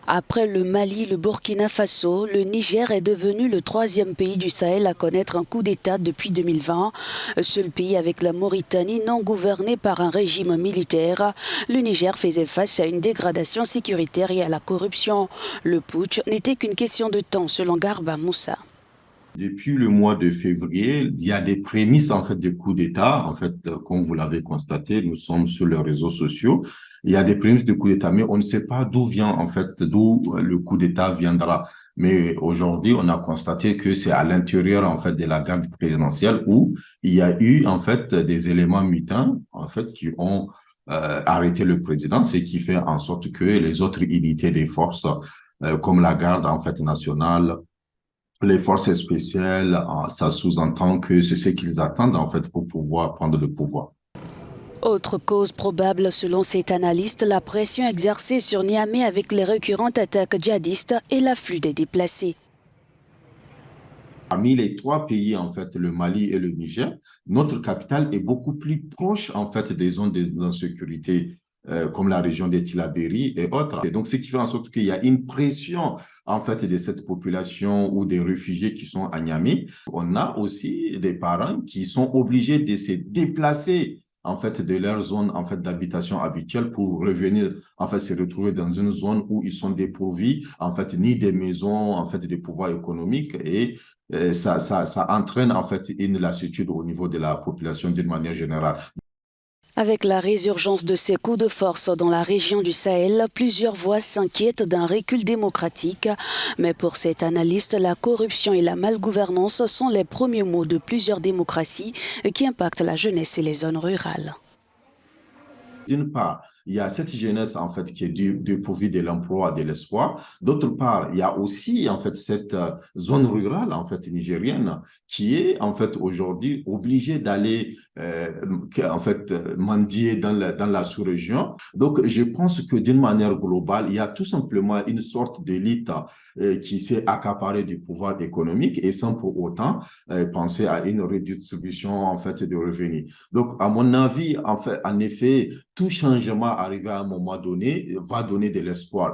Après le Mali, le Burkina Faso, le Niger est devenu le troisième pays du Sahel à connaître un coup d'État depuis 2020. Seul pays avec la Mauritanie non gouverné par un régime militaire, le Niger faisait face à une dégradation sécuritaire et à la corruption. Le putsch n'était qu'une question de temps, selon Garba Moussa. Depuis le mois de février, il y a des prémices en fait de coup d'État. En fait, comme vous l'avez constaté, nous sommes sur les réseaux sociaux. Il y a des prémices de coup d'État, mais on ne sait pas d'où vient en fait, d'où le coup d'État viendra. Mais aujourd'hui, on a constaté que c'est à l'intérieur en fait de la garde présidentielle où il y a eu en fait des éléments mutins en fait qui ont arrêté le président, ce qui fait en sorte que les autres unités des forces comme la garde en fait nationale, les forces spéciales, ça sous-entend que c'est ce qu'ils attendent en fait pour pouvoir prendre le pouvoir. Autre cause probable, selon cet analyste, la pression exercée sur Niamey avec les récurrentes attaques djihadistes et l'afflux des déplacés. Parmi les trois pays, en fait, le Mali et le Niger, notre capitale est beaucoup plus proche, en fait, des zones d'insécurité, comme la région des Tillabéri et autres. Et donc, ce qui fait en sorte qu'il y a une pression, en fait, de cette population ou des réfugiés qui sont à Niamey. On a aussi des parents qui sont obligés de se déplacer en fait, de leur zone en fait, d'habitation habituelle pour revenir, en fait, se retrouver dans une zone où ils sont dépourvus, en fait, ni des maisons, en fait, de pouvoir économique et ça entraîne en fait une lassitude au niveau de la population d'une manière générale. Avec la résurgence de ces coups de force dans la région du Sahel, plusieurs voix s'inquiètent d'un recul démocratique. Mais pour cet analyste, la corruption et la malgouvernance sont les premiers mots de plusieurs démocraties qui impactent la jeunesse et les zones rurales. D'une part, il y a cette jeunesse en fait qui est dépourvue de l'emploi, de l'espoir. D'autre part, il y a aussi en fait cette zone rurale en fait nigérienne qui est en fait aujourd'hui obligée d'aller en fait mendier dans la sous-région. Donc, je pense que d'une manière globale, il y a tout simplement une sorte d'élite qui s'est accaparée du pouvoir économique et sans pour autant penser à une redistribution en fait de revenus. Donc, à mon avis, en fait, en effet, tout changement arrivé à un moment donné va donner de l'espoir.